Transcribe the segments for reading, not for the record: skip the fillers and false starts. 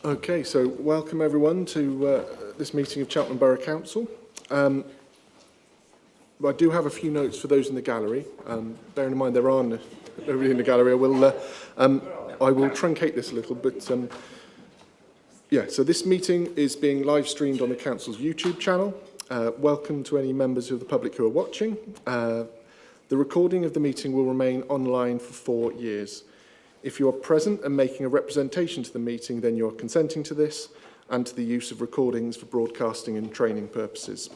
Okay, so welcome everyone to this meeting of Cheltenham Borough Council. I do have a few notes for those in the gallery. Bearing in mind there are nobody in the gallery, I will truncate this a little, but yeah, so this meeting is being live streamed on the Council's YouTube channel. Welcome to any members of the public who are watching. The recording of the meeting will remain online for 4 years. If you are present and making a representation to the meeting, then you are consenting to this and to the use of recordings for broadcasting and training purposes.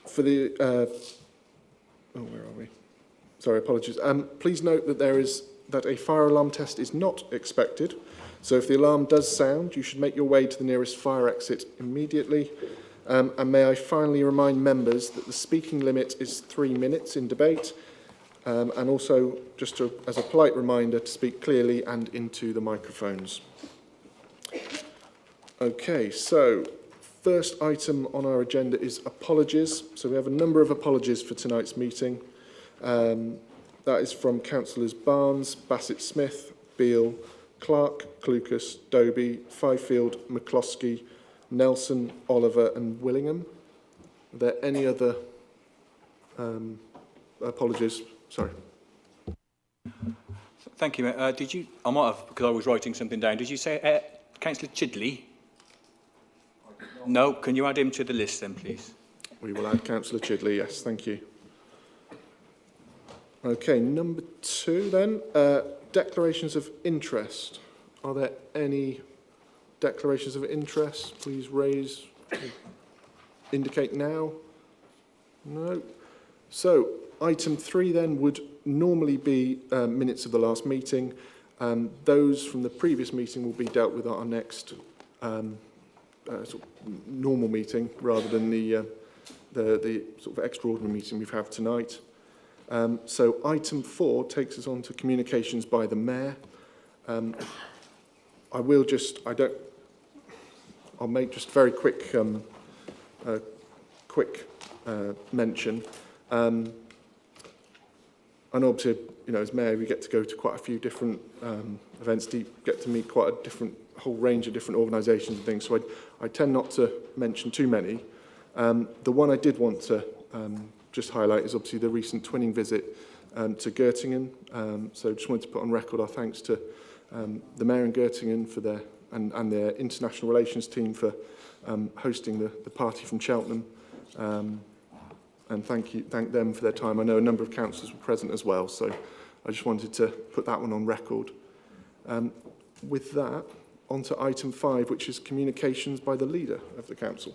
For the, where are we? Sorry, apologies. Please note that a fire alarm test is not expected. So if the alarm does sound, you should make your way to the nearest fire exit immediately. And may I finally remind members that the speaking limit is 3 minutes in debate. And also, just as a polite reminder, to speak clearly and into the microphones. Okay, so first item on our agenda is apologies. So we have a number of apologies for tonight's meeting. That is from Councillors Barnes, Bassett-Smith, Beale, Clark, Clucas, Doby, Fifield, McCloskey, Nelson, Oliver and Willingham. Are there any other apologies? Sorry. Thank you. Did you? I might have, because I was writing something down. Did you say Councillor Chidley? No. Can you add him to the list then, please? We will add Councillor Chidley. Yes, thank you. Okay, number 2 then. Declarations of interest. Are there any declarations of interest? Please raise. Indicate now. No. So. Item 3 then would normally be minutes of the last meeting. Those from the previous meeting will be dealt with at our next sort of normal meeting rather than the sort of extraordinary meeting we've had tonight. So item 4 takes us on to communications by the Mayor. I'll make just very quick mention. And obviously, you know, as Mayor, we get to go to quite a few different events, get to meet quite a whole range of different organisations and things. So I tend not to mention too many. The one I did want to just highlight is obviously the recent twinning visit to Göttingen. So just wanted to put on record our thanks to the Mayor in Göttingen for and their international relations team for hosting the party from Cheltenham. And thank them for their time. I know a number of councillors were present as well, so I just wanted to put that one on record. With that, on to item 5, which is communications by the leader of the council.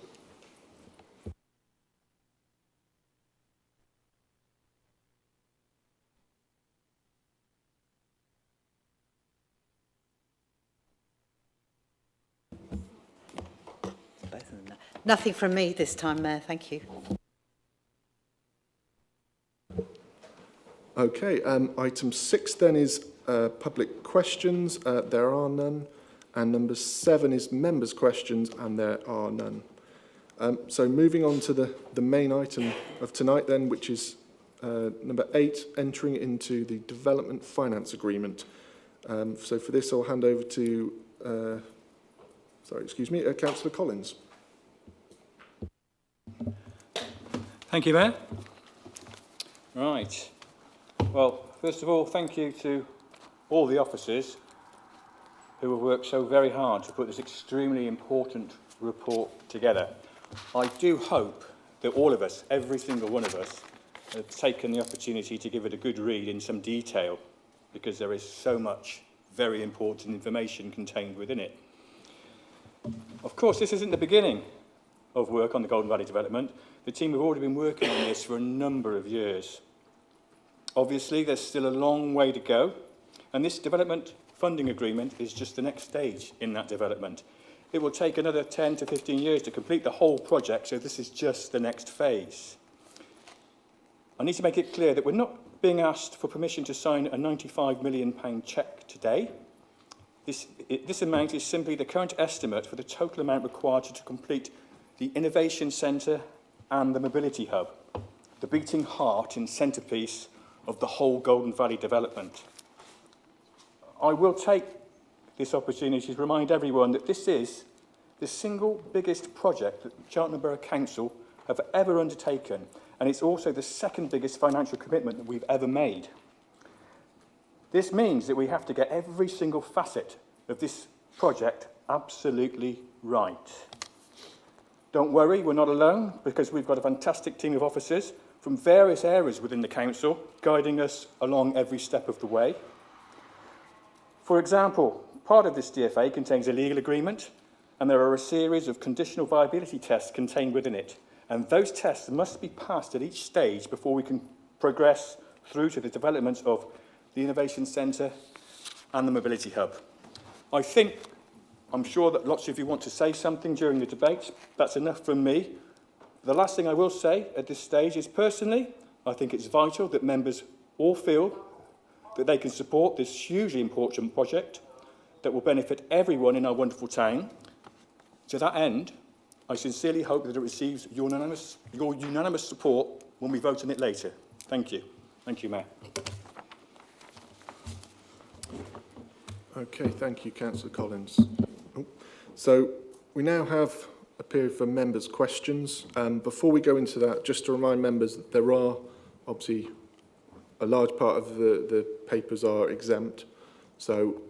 Nothing from me this time, Mayor. Thank you. Okay, item 6 then is public questions. There are none. And number 7 is members' questions, and there are none. So moving on to the main item of tonight then, which is number 8, entering into the Development Finance Agreement. So for this, I'll hand over to, Councillor Collins. Thank you, Mayor. Right. Well, first of all, thank you to all the officers who have worked so very hard to put this extremely important report together. I do hope that all of us, every single one of us, have taken the opportunity to give it a good read in some detail, because there is so much very important information contained within it. Of course, this isn't the beginning of work on the Golden Valley development. The team have already been working on this for a number of years. Obviously, there's still a long way to go, and this development funding agreement is just the next stage in that development. It will take another 10 to 15 years to complete the whole project, so this is just the next phase. I need to make it clear that we're not being asked for permission to sign a £95 million cheque today. This amount is simply the current estimate for the total amount required to complete the Innovation Centre and the Mobility Hub, the beating heart and centrepiece of the whole Golden Valley development. I will take this opportunity to remind everyone that this is the single biggest project that Cheltenham Borough Council have ever undertaken, and it's also the second biggest financial commitment that we've ever made. This means that we have to get every single facet of this project absolutely right. Don't worry, we're not alone, because we've got a fantastic team of officers from various areas within the council guiding us along every step of the way. For example, part of this DFA contains a legal agreement, and there are a series of conditional viability tests contained within it. And those tests must be passed at each stage before we can progress through to the development of the Innovation Centre and the Mobility Hub. I'm sure that lots of you want to say something during the debate. That's enough from me. The last thing I will say at this stage is, personally, I think it's vital that members all feel that they can support this hugely important project that will benefit everyone in our wonderful town. To that end, I sincerely hope that it receives your unanimous support when we vote on it later. Thank you. Thank you, Mayor. Okay, thank you, Councillor Collins. So we now have a period for members' questions. Before we go into that, just to remind members that there are obviously a large part of the papers are exempt. So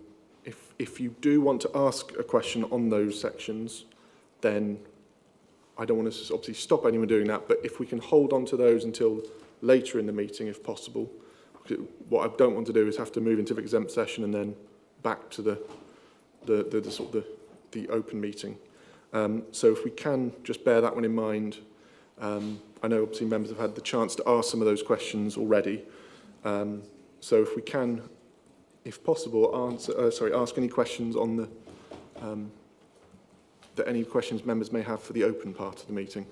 if you do want to ask a question on those sections, then I don't want to obviously stop anyone doing that, but if we can hold on to those until later in the meeting, if possible. What I don't want to do is have to move into the exempt session and then back to the open meeting. So if we can just bear that one in mind. I know obviously members have had the chance to ask some of those questions already. So if we can, if possible, ask any questions on the any questions members may have for the open part of the meeting.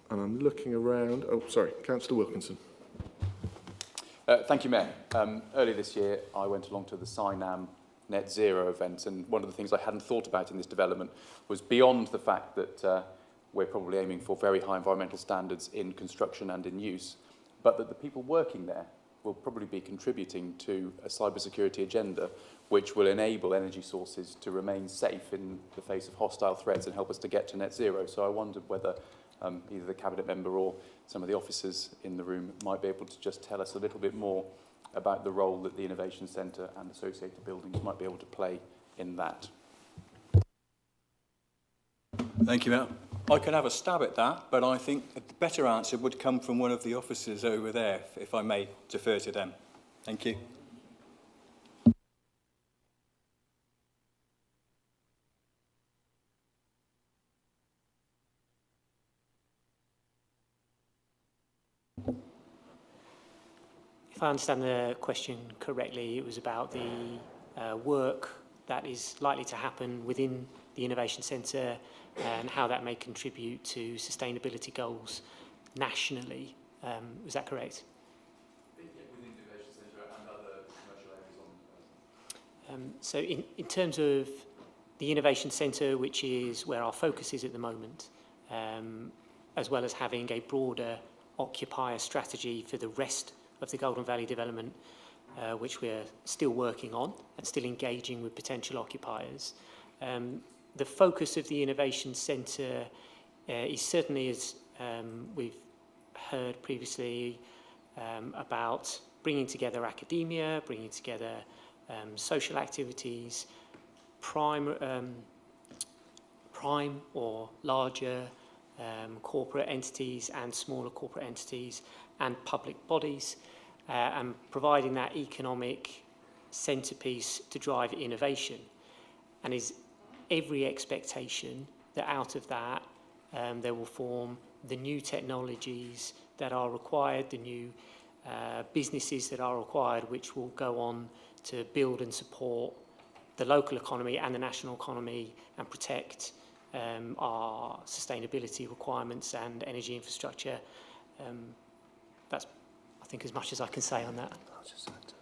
And I'm looking around. Oh, sorry, Councillor Wilkinson. Thank you, Mayor. Earlier this year, I went along to the SINAM Net Zero event, and one of the things I hadn't thought about in this development was beyond the fact that we're probably aiming for very high environmental standards in construction and in use, but that the people working there will probably be contributing to a cybersecurity agenda which will enable energy sources to remain safe in the face of hostile threats and help us to get to net zero. So I wondered whether either the Cabinet member or some of the officers in the room might be able to just tell us a little bit more about the role that the Innovation Centre and associated buildings might be able to play in that. Thank you, Matt. I can have a stab at that, but I think a better answer would come from one of the officers over there, if I may defer to them. Thank you. If I understand the question correctly, it was about the work that is likely to happen within the Innovation Centre and how that may contribute to sustainability goals nationally. Was that correct? Within the Innovation Centre and other commercial areas on. So in terms of the Innovation Centre, which is where our focus is at the moment, as well as having a broader occupier strategy for the rest of the Golden Valley development, which we're still working on and still engaging with potential occupiers. The focus of the Innovation Centre is certainly, as we've heard previously, about bringing together academia, bringing together social activities, prime or larger corporate entities and smaller corporate entities and public bodies, and providing that economic centrepiece to drive innovation. And is every expectation that out of that there will form the new technologies that are required, the new businesses that are required, which will go on to build and support the local economy and the national economy and protect our sustainability requirements and energy infrastructure. That's, I think, as much as I can say on that. I'll just add to that.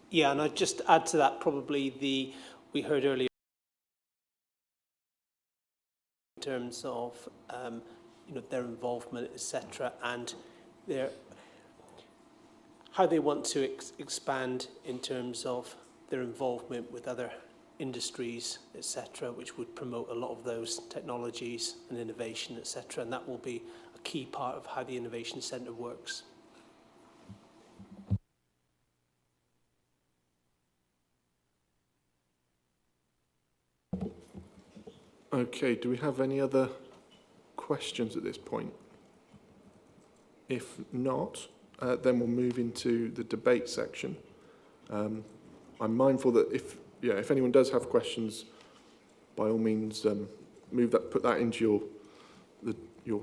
Yeah, and I'd just add to that, probably we heard earlier terms of their involvement, etc., and how they want to expand in terms of their involvement with other industries, etc., which would promote a lot of those technologies and innovation, etc., and that will be a key part of how the Innovation Centre works. Okay, do we have any other questions at this point? If not, then we'll move into the debate section. I'm mindful that if anyone does have questions, by all means, put that into your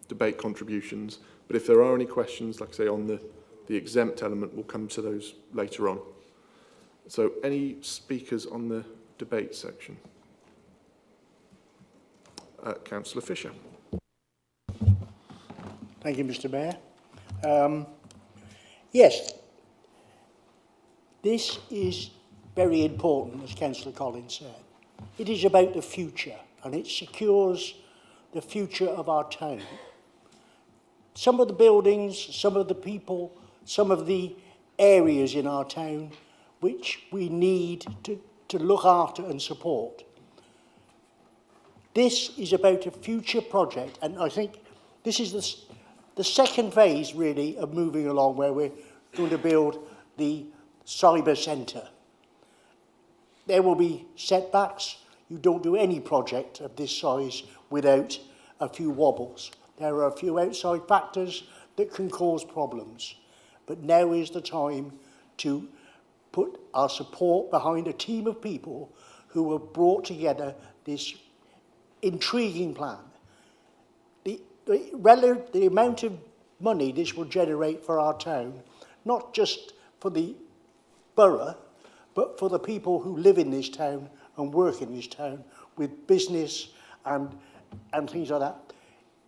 debate contributions. But if there are any questions, like I say, on the exempt element, we'll come to those later on. So, any speakers on the debate section? Councillor Fisher. Thank you, Mr. Mayor. Yes, this is very important, as Councillor Collins said. It is about the future, and it secures the future of our town. Some of the buildings, some of the people, some of the areas in our town which we need to look after and support. This is about a future project, and I think this is the second phase, really, of moving along, where we're going to build the cyber centre. There will be setbacks. You don't do any project of this size without a few wobbles. There are a few outside factors that can cause problems. But now is the time to put our support behind a team of people who have brought together this intriguing plan. The amount of money this will generate for our town, not just for the borough, but for the people who live in this town and work in this town with business and things like that,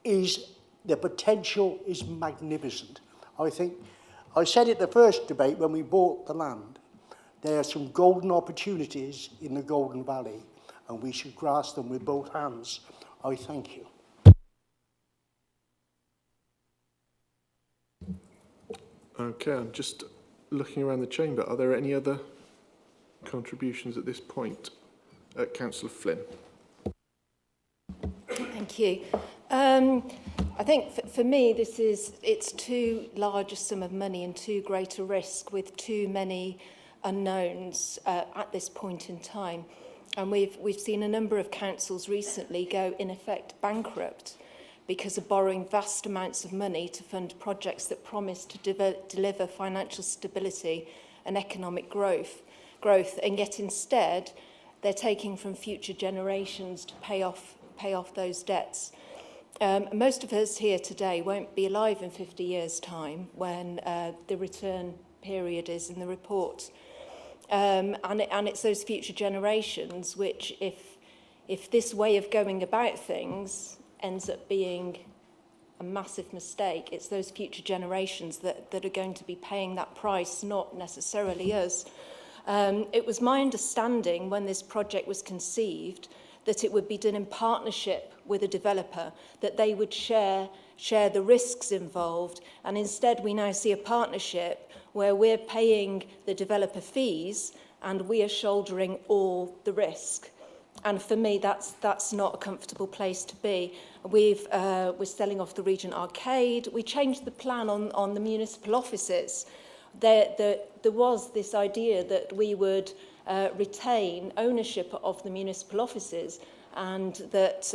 the potential is magnificent. I think, I said it the first debate when we bought the land, there are some golden opportunities in the Golden Valley, and we should grasp them with both hands. I thank you. Okay, I'm just looking around the chamber. Are there any other contributions at this point? Councillor Flynn. Thank you. I think for me, it's too large a sum of money and too great a risk with too many unknowns at this point in time. And we've seen a number of councils recently go, in effect, bankrupt because of borrowing vast amounts of money to fund projects that promise to deliver financial stability and economic growth, and yet instead they're taking from future generations to pay off those debts. Most of us here today won't be alive in 50 years' time when the return period is in the report. And it's those future generations which, if this way of going about things ends up being a massive mistake, it's those future generations that are going to be paying that price, not necessarily us. It was my understanding when this project was conceived that it would be done in partnership with a developer, that they would share the risks involved, and instead we now see a partnership where we're paying the developer fees and we are shouldering all the risk. And for me, that's not a comfortable place to be. We're selling off the Regent Arcade. We changed the plan on the municipal offices. There was this idea that we would retain ownership of the municipal offices and that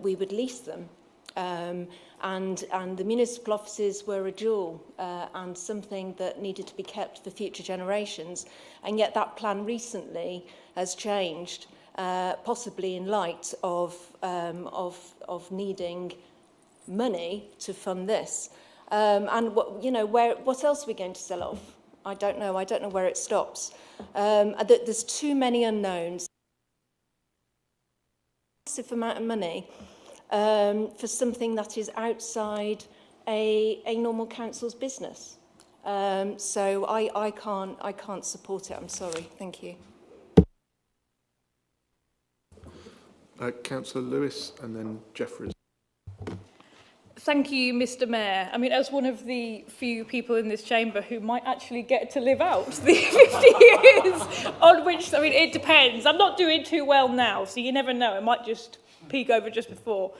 we would lease them. And the municipal offices were a jewel and something that needed to be kept for future generations. And yet that plan recently has changed, possibly in light of needing money to fund this. And what else are we going to sell off? I don't know where it stops. There's too many unknowns. Massive amount of money for something that is outside a normal council's business. So I can't support it. I'm sorry. Thank you. Councillor Lewis and then Jeffries. Thank you, Mr. Mayor. I mean, as one of the few people in this chamber who might actually get to live out the 50 years on which, I mean, it depends. I'm not doing too well now, so you never know. It might just peak over just before.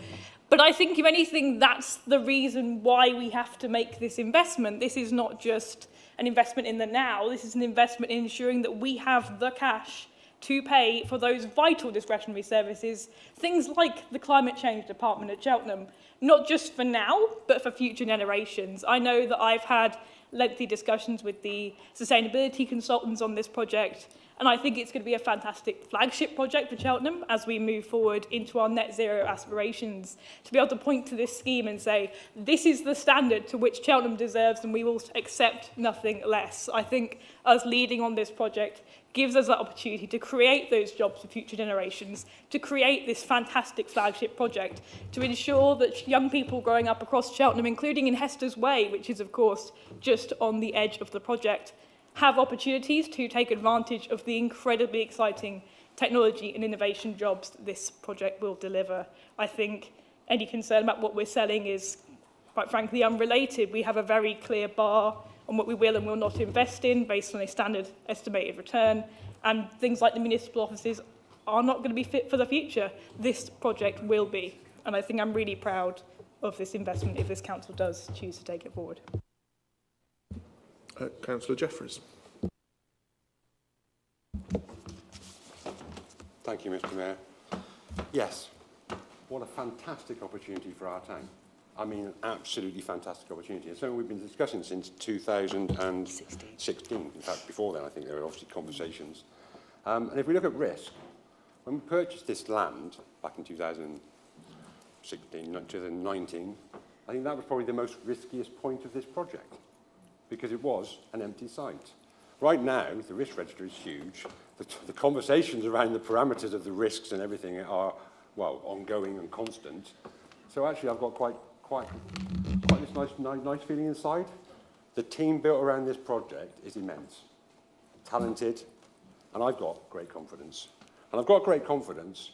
But I think, if anything, that's the reason why we have to make this investment. This is not just an investment in the now. This is an investment in ensuring that we have the cash to pay for those vital discretionary services, things like the Climate Change Department at Cheltenham, not just for now, but for future generations. I know that I've had lengthy discussions with the sustainability consultants on this project, and I think it's going to be a fantastic flagship project for Cheltenham as we move forward into our net zero aspirations, to be able to point to this scheme and say, this is the standard to which Cheltenham deserves and we will accept nothing less. I think us leading on this project gives us that opportunity to create those jobs for future generations, to create this fantastic flagship project, to ensure that young people growing up across Cheltenham, including in Hester's Way, which is of course just on the edge of the project, have opportunities to take advantage of the incredibly exciting technology and innovation jobs that this project will deliver. I think any concern about what we're selling is, quite frankly, unrelated. We have a very clear bar on what we will and will not invest in based on a standard estimated return, and things like the municipal offices are not going to be fit for the future. This project will be, and I think I'm really proud of this investment if this council does choose to take it forward. Councillor Jeffries. Thank you, Mr. Mayor. Yes, what a fantastic opportunity for our town. I mean, an absolutely fantastic opportunity. It's something we've been discussing since 2016. In fact, before then, I think there were obviously conversations. And if we look at risk, when we purchased this land back in 2016, 2019, I think that was probably the most riskiest point of this project, because it was an empty site. Right now, the risk register is huge. The conversations around the parameters of the risks and everything are, well, ongoing and constant. So actually, I've got quite this nice feeling inside. The team built around this project is immense, talented, and I've got great confidence. And I've got great confidence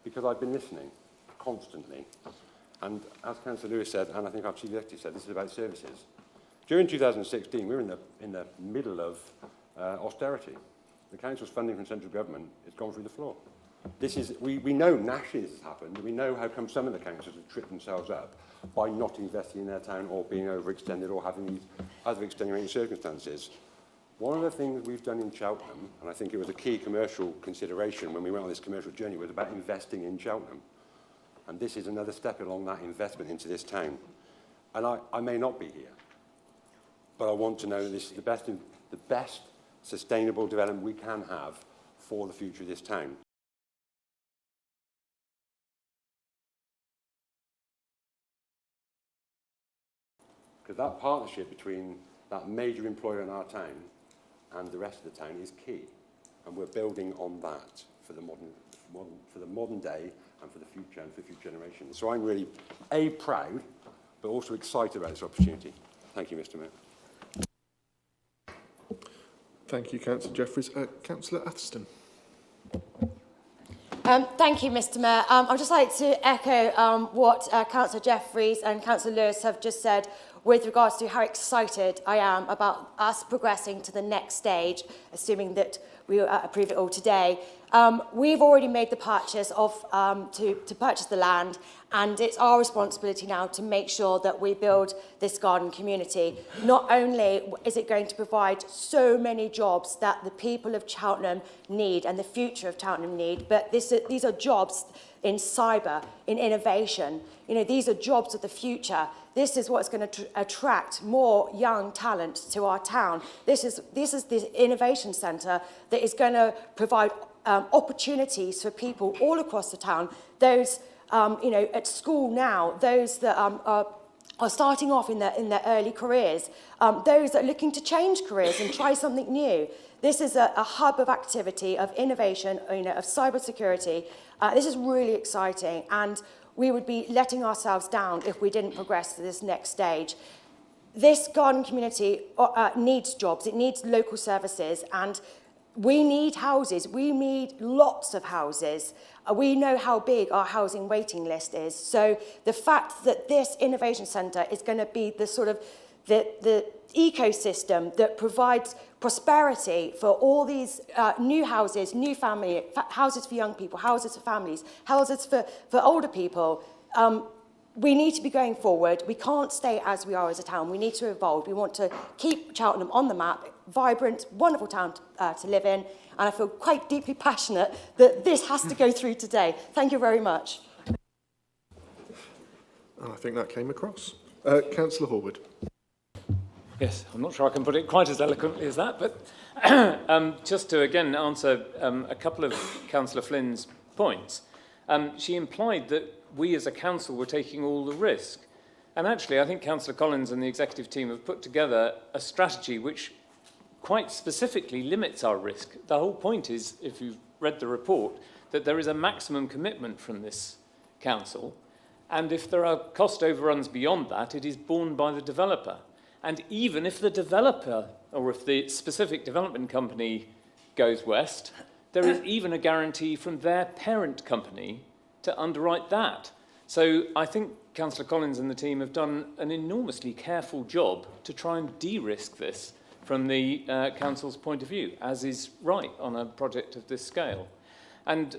because I've been listening constantly. And as Councillor Lewis said, and I think our Chief Executive said, this is about services. During 2016, we were in the middle of austerity. The council's funding from central government has gone through the floor. We know nationally this has happened. We know how come some of the councils have tripped themselves up by not investing in their town or being overextended or having these other extenuating circumstances. One of the things we've done in Cheltenham, and I think it was a key commercial consideration when we went on this commercial journey, was about investing in Cheltenham. And this is another step along that investment into this town. And I may not be here, but I want to know that this is the best sustainable development we can have for the future of this town. Because that partnership between that major employer in our town and the rest of the town is key. And we're building on that for the modern day and for the future and for future generations. So I'm really, A, proud, but also excited about this opportunity. Thank you, Mr. Mayor. Thank you, Councillor Jeffries. Councillor Atherstone. Thank you, Mr. Mayor. I'd just like to echo what Councillor Jeffries and Councillor Lewis have just said with regards to how excited I am about us progressing to the next stage, assuming that we approve it all today. We've already made the purchase to purchase the land, and it's our responsibility now to make sure that we build this garden community. Not only is it going to provide so many jobs that the people of Cheltenham need and the future of Cheltenham need, but these are jobs in cyber, in innovation. You know, these are jobs of the future. This is what's going to attract more young talent to our town. This is the innovation centre that is going to provide opportunities for people all across the town. Those, at school now, those that are starting off in their early careers, those that are looking to change careers and try something new. This is a hub of activity, of innovation, of cybersecurity. This is really exciting, and we would be letting ourselves down if we didn't progress to this next stage. This garden community needs jobs, it needs local services, and we need houses. We need lots of houses. We know how big our housing waiting list is. So the fact that this innovation centre is going to be the sort of the ecosystem that provides prosperity for all these new houses, new family, houses for young people, houses for families, houses for older people, we need to be going forward. We can't stay as we are as a town. We need to evolve. We want to keep Cheltenham on the map, vibrant, wonderful town to live in. And I feel quite deeply passionate that this has to go through today. Thank you very much. And I think that came across. Councillor Horwood. Yes, I'm not sure I can put it quite as eloquently as that, but just to again answer a couple of Councillor Flynn's points. She implied that we as a council were taking all the risk. And actually, I think Councillor Collins and the executive team have put together a strategy which quite specifically limits our risk. The whole point is, if you've read the report, that there is a maximum commitment from this council. And if there are cost overruns beyond that, it is borne by the developer. And even if the developer, or if the specific development company goes west, there is even a guarantee from their parent company to underwrite that. So I think Councillor Collins and the team have done an enormously careful job to try and de-risk this from the council's point of view, as is right on a project of this scale. And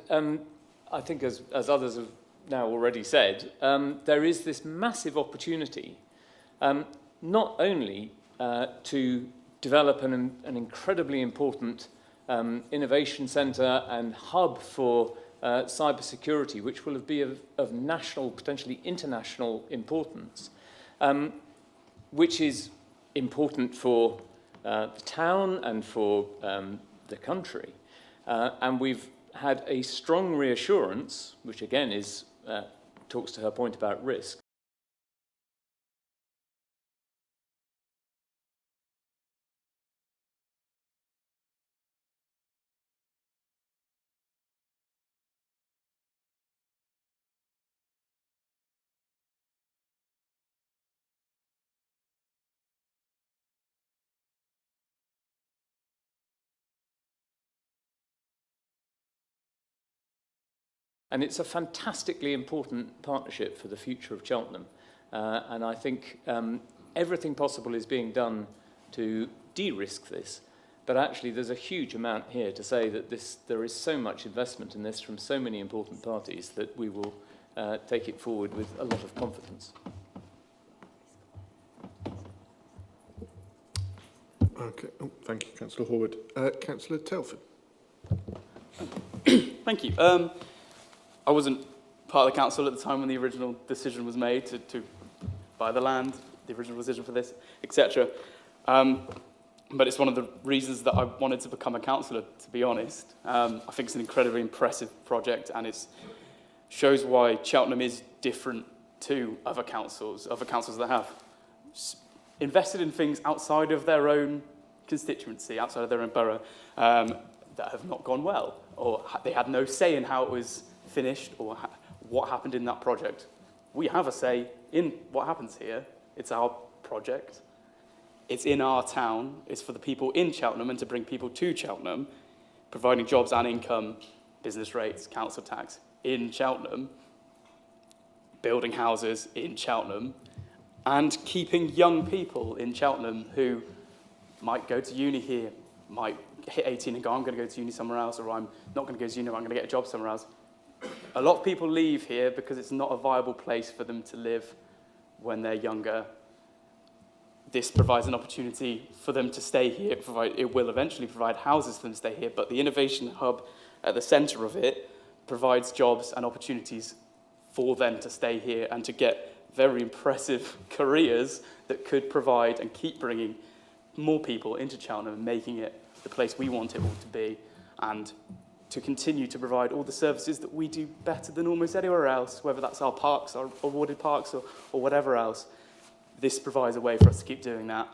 I think, as others have now already said, there is this massive opportunity not only to develop an incredibly important innovation centre and hub for cybersecurity, which will be of national, potentially international importance, which is important for the town and for the country. And we've had a strong reassurance, which again is talks to her point about risk, and it's a fantastically important partnership for the future of Cheltenham. And I think everything possible is being done to de-risk this. But actually, there's a huge amount here to say that there is so much investment in this from so many important parties that we will take it forward with a lot of confidence. Okay. Oh, thank you, Councillor Horwood. Councillor Telford. Thank you. I wasn't part of the council at the time when the original decision was made to buy the land, the original decision for this, etc. But it's one of the reasons that I wanted to become a councillor, to be honest. I think it's an incredibly impressive project, and it shows why Cheltenham is different to other councils that have invested in things outside of their own constituency, outside of their own borough, that have not gone well, or they had no say in how it was finished or what happened in that project. We have a say in what happens here. It's our project. It's in our town. It's for the people in Cheltenham and to bring people to Cheltenham, providing jobs and income, business rates, council tax in Cheltenham, building houses in Cheltenham, and keeping young people in Cheltenham who might go to uni here, might hit 18 and go, I'm going to go to uni somewhere else, or I'm not going to go to uni, or I'm going to get a job somewhere else. A lot of people leave here because it's not a viable place for them to live when they're younger. This provides an opportunity for them to stay here. It will eventually provide houses for them to stay here, but the innovation hub at the centre of it provides jobs and opportunities for them to stay here and to get very impressive careers that could provide and keep bringing more people into Cheltenham and making it the place we want it all to be, and to continue to provide all the services that we do better than almost anywhere else, whether that's our parks, our awarded parks, or whatever else. This provides a way for us to keep doing that,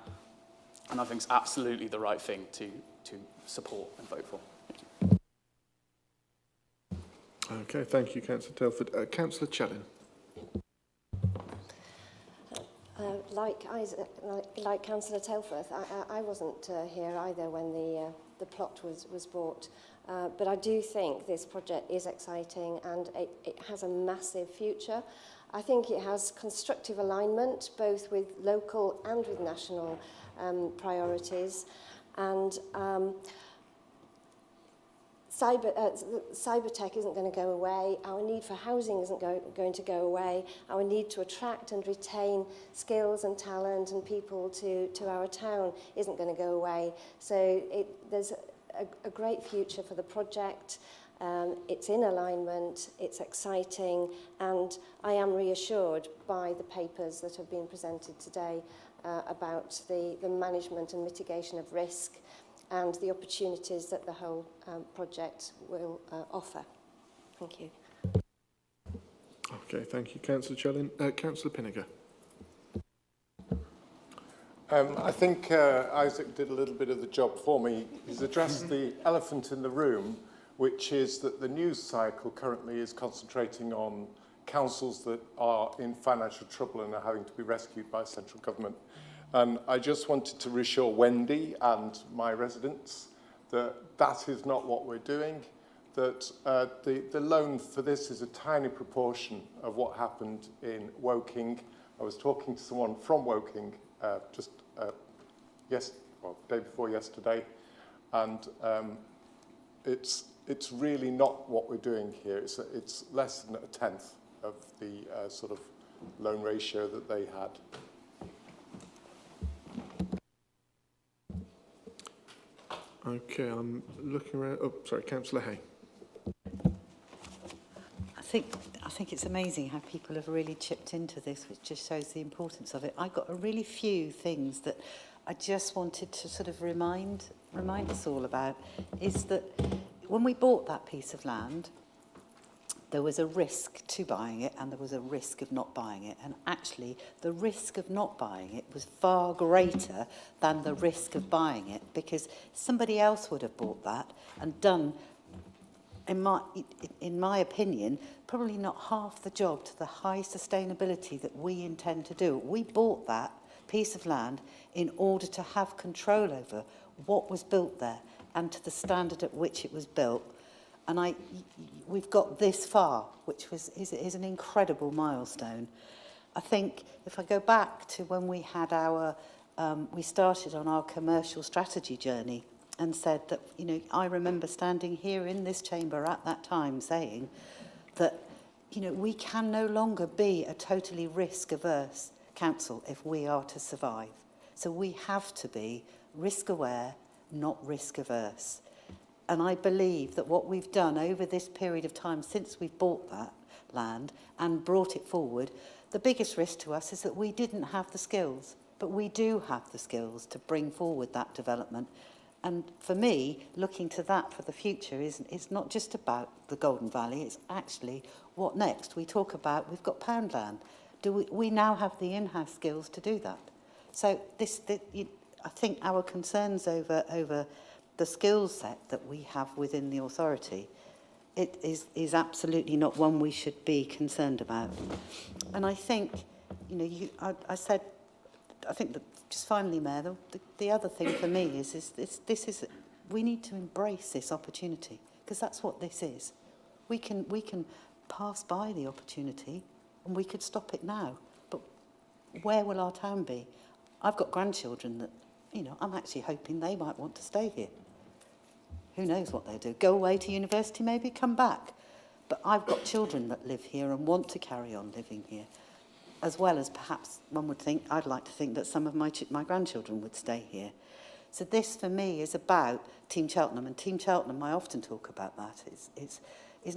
and I think it's absolutely the right thing to support and vote for. Thank you. Okay, thank you, Councillor Telford. Councillor Challen. like Councillor Telforth, I wasn't here either when the plot was bought. But I do think this project is exciting and it has a massive future. I think it has constructive alignment both with local and with national priorities. And cyber tech isn't going to go away. Our need for housing isn't going to go away. Our need to attract and retain skills and talent and people to our town isn't going to go away. So there's a great future for the project. It's in alignment, it's exciting, and I am reassured by the papers that have been presented today about the management and mitigation of risk and the opportunities that the whole project will offer. Thank you. Okay, thank you, Councillor Chelin. Councillor Pinniger. I think Isaac did a little bit of the job for me. He's addressed the elephant in the room, which is that the news cycle currently is concentrating on councils that are in financial trouble and are having to be rescued by central government. And I just wanted to reassure Wendy and my residents that that is not what we're doing, that the loan for this is a tiny proportion of what happened in Woking. I was talking to someone from Woking day before yesterday, and it's really not what we're doing here. It's less than a tenth of the sort of loan ratio that they had. Okay, I'm looking around. Oh, sorry, Councillor Hay. I think it's amazing how people have really chipped into this, which just shows the importance of it. I got a really few things that I just wanted to sort of remind us all about, is that when we bought that piece of land, there was a risk to buying it and there was a risk of not buying it. And actually, the risk of not buying it was far greater than the risk of buying it, because somebody else would have bought that and done, in my opinion, probably not half the job to the high sustainability that we intend to do. We bought that piece of land in order to have control over what was built there and to the standard at which it was built. And we've got this far, which is an incredible milestone. I think if I go back to when we had we started on our commercial strategy journey and said that, I remember standing here in this chamber at that time saying that, we can no longer be a totally risk-averse council if we are to survive. So we have to be risk-aware, not risk-averse. And I believe that what we've done over this period of time since we've bought that land and brought it forward, the biggest risk to us is that we didn't have the skills, but we do have the skills to bring forward that development. And for me, looking to that for the future is not just about the Golden Valley, it's actually what next. We talk about, we've got Poundland. We now have the in-house skills to do that. So I think our concerns over the skill set that we have within the authority, it is absolutely not one we should be concerned about. And I think, I think that just finally, Mayor, the other thing for me is we need to embrace this opportunity, because that's what this is. We can pass by the opportunity and we could stop it now, but where will our town be? I've got grandchildren that, I'm actually hoping they might want to stay here. Who knows what they'll do? Go away to university, maybe come back. But I've got children that live here and want to carry on living here, as well as perhaps one would think, I'd like to think that some of my grandchildren would stay here. So this, for me, is about Team Cheltenham. And Team Cheltenham, I often talk about that. It's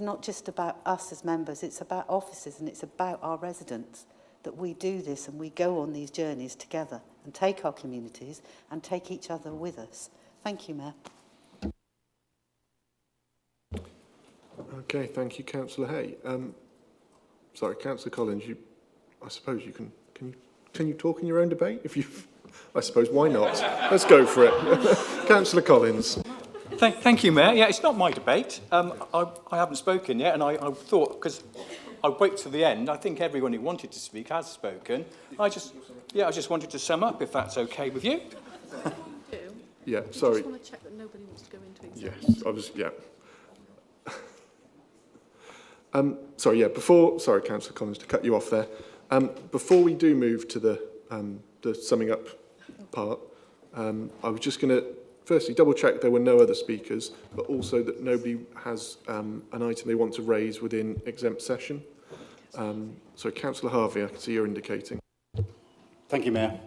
not just about us as members, it's about officers and it's about our residents, that we do this and we go on these journeys together and take our communities and take each other with us. Thank you, Mayor. Okay, thank you, Councillor Hay. Sorry, Councillor Collins, I suppose you can you talk in your own debate? I suppose, why not? Let's go for it. Councillor Collins. Thank you, Mayor. Yeah, it's not my debate. I haven't spoken yet, and I thought, because I'll wait till the end. I think everyone who wanted to speak has spoken. I just wanted to sum up, if that's okay with you. Yeah, sorry. I just want to check that nobody wants to go into executive. Yes, I was, yeah. Sorry, Councillor Collins, to cut you off there. Before we do move to the summing up part, I was just going to firstly double check there were no other speakers, but also that nobody has an item they want to raise within exempt session. So Councillor Harvey, I can see you're indicating. Thank you, Mayor.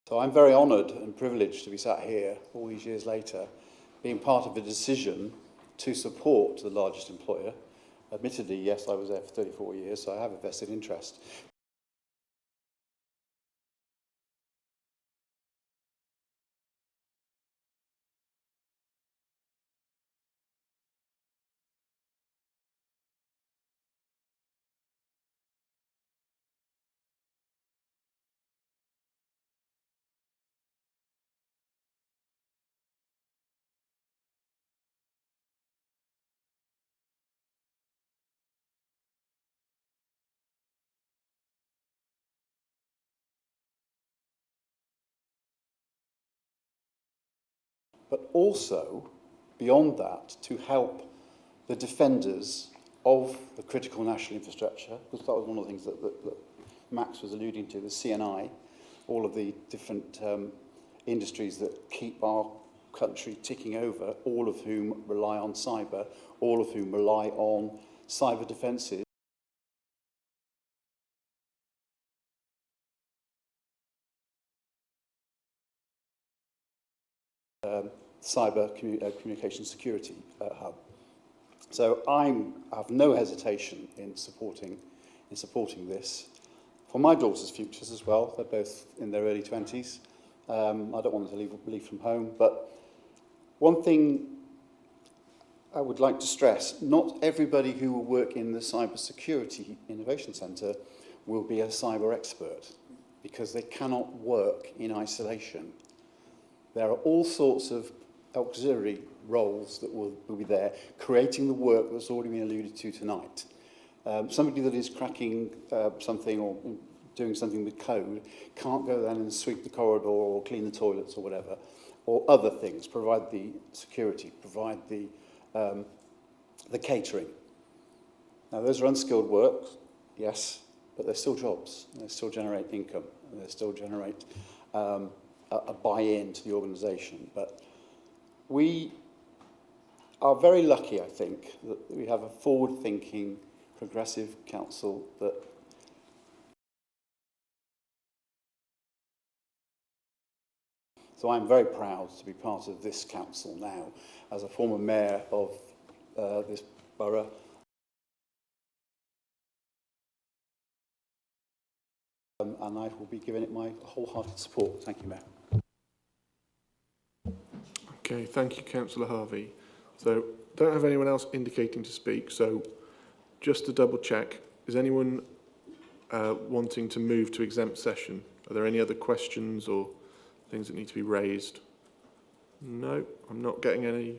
So I'm very honoured and privileged to be sat here all these years later, being part of a decision to support the largest employer. Admittedly, yes, I was there for 34 years, so I have a vested interest. But also, beyond that, to help the defenders of the critical national infrastructure, because that was one of the things that Max was alluding to, the CNI, all of the different industries that keep our country ticking over, all of whom rely on cyber, all of whom rely on cyber defences. Cyber communication security hub. So I have no hesitation in supporting this for my daughter's futures as well. They're both in their early 20s. I don't want them to leave from home, but one thing I would like to stress: not everybody who will work in the Cyber Security Innovation Centre will be a cyber expert, because they cannot work in isolation. There are all sorts of auxiliary roles that will be there, creating the work that's already been alluded to tonight. Somebody that is cracking something or doing something with code can't go then and sweep the corridor or clean the toilets or whatever, or other things, provide the security, provide the catering. Now, those are unskilled work, yes, but they're still jobs, and they still generate income, and they still generate a buy-in to the organisation. But we are very lucky, I think, that we have a forward-thinking, progressive council that so I'm very proud to be part of this council now, as a former mayor of this borough. And I will be giving it my wholehearted support. Thank you, Mayor. Okay, thank you, Councillor Harvey. So, don't have anyone else indicating to speak, so just to double check, is anyone wanting to move to exempt session? Are there any other questions or things that need to be raised? No, I'm not getting any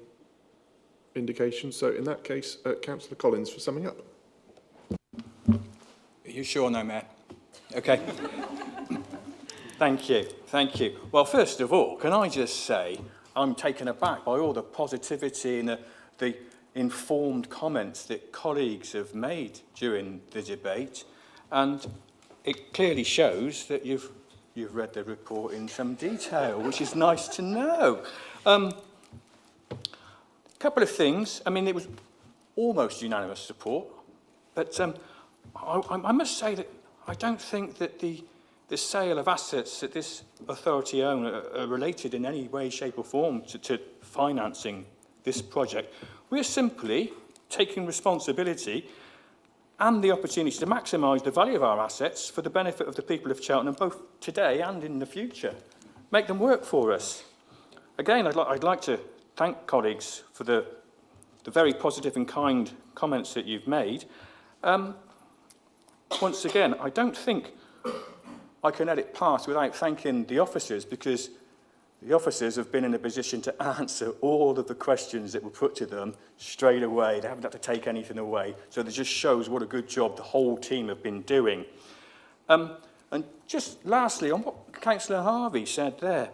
indications. So in that case, Councillor Collins for summing up. Are you sure no, Mayor? Okay. Thank you. Thank you. Well, first of all, can I just say I'm taken aback by all the positivity and the informed comments that colleagues have made during the debate, and it clearly shows that you've read the report in some detail, which is nice to know. A couple of things. I mean, it was almost unanimous support, but I must say that I don't think that the sale of assets that this authority own are related in any way, shape or form to financing this project. We're simply taking responsibility and the opportunity to maximise the value of our assets for the benefit of the people of Cheltenham, both today and in the future. Make them work for us. Again, I'd like to thank colleagues for the very positive and kind comments that you've made. once again, I don't think I can let it pass without thanking the officers, because the officers have been in a position to answer all of the questions that were put to them straight away. They haven't had to take anything away. So it just shows what a good job the whole team have been doing. And just lastly, on what Councillor Harvey said there,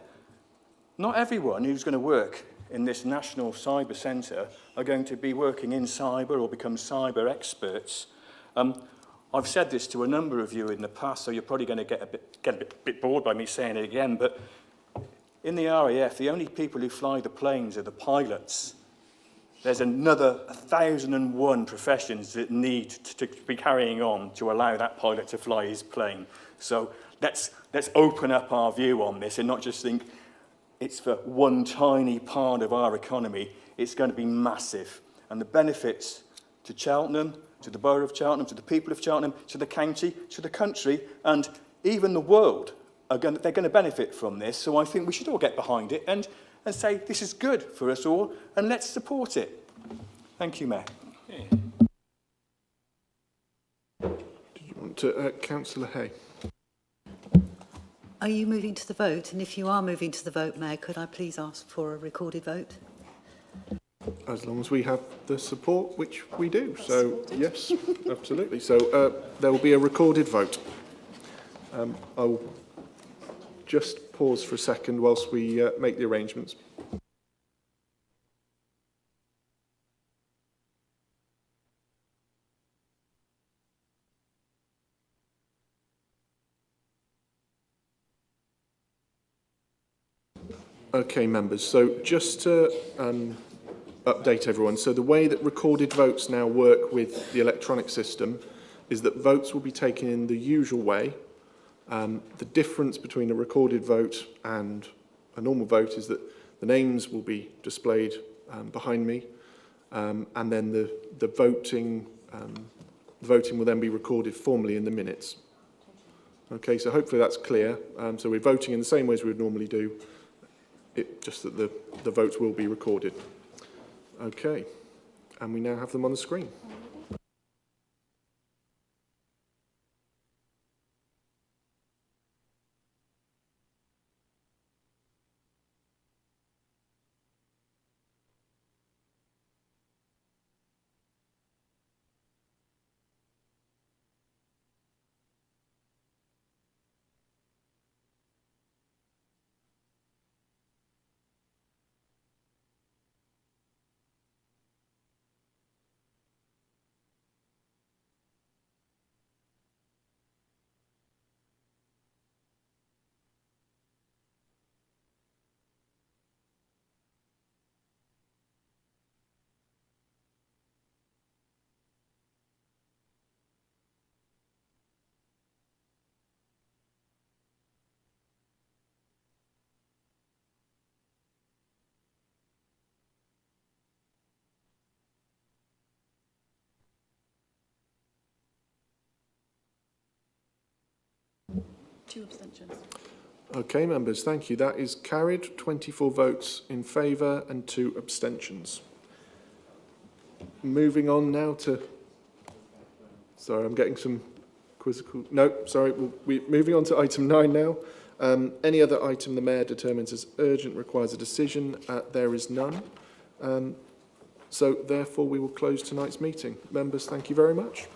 not everyone who's going to work in this National Cyber Centre are going to be working in cyber or become cyber experts. I've said this to a number of you in the past, so you're probably going to get a bit bored by me saying it again, but in the RAF, the only people who fly the planes are the pilots. There's another 1,001 professions that need to be carrying on to allow that pilot to fly his plane. So let's open up our view on this and not just think it's for one tiny part of our economy. It's going to be massive. And the benefits to Cheltenham, to the borough of Cheltenham, to the people of Cheltenham, to the county, to the country, and even the world, they're going to benefit from this. So I think we should all get behind it and say this is good for us all, and let's support it. Thank you, Mayor. Did you want to, Councillor Hay? Are you moving to the vote? And if you are moving to the vote, Mayor, could I please ask for a recorded vote? As long as we have the support, which we do. So, yes, absolutely. So there will be a recorded vote. I will just pause for a second whilst we make the arrangements. Okay, members, so just to update everyone, so the way that recorded votes now work with the electronic system is that votes will be taken in the usual way. The difference between a recorded vote and a normal vote is that the names will be displayed behind me, and then the voting will then be recorded formally in the minutes. Okay, so hopefully that's clear. So we're voting in the same way as we would normally do, just that the votes will be recorded. Okay, and we now have them on the screen. Two abstentions. Okay, members, thank you. That is carried. 24 votes in favour and 2 abstentions. Moving on now to... Sorry, I'm getting some quizzical... No, sorry. We're moving on to item 9 now. Any other item the Mayor determines as urgent requires a decision. There is none. So, therefore, we will close tonight's meeting. Members, thank you very much.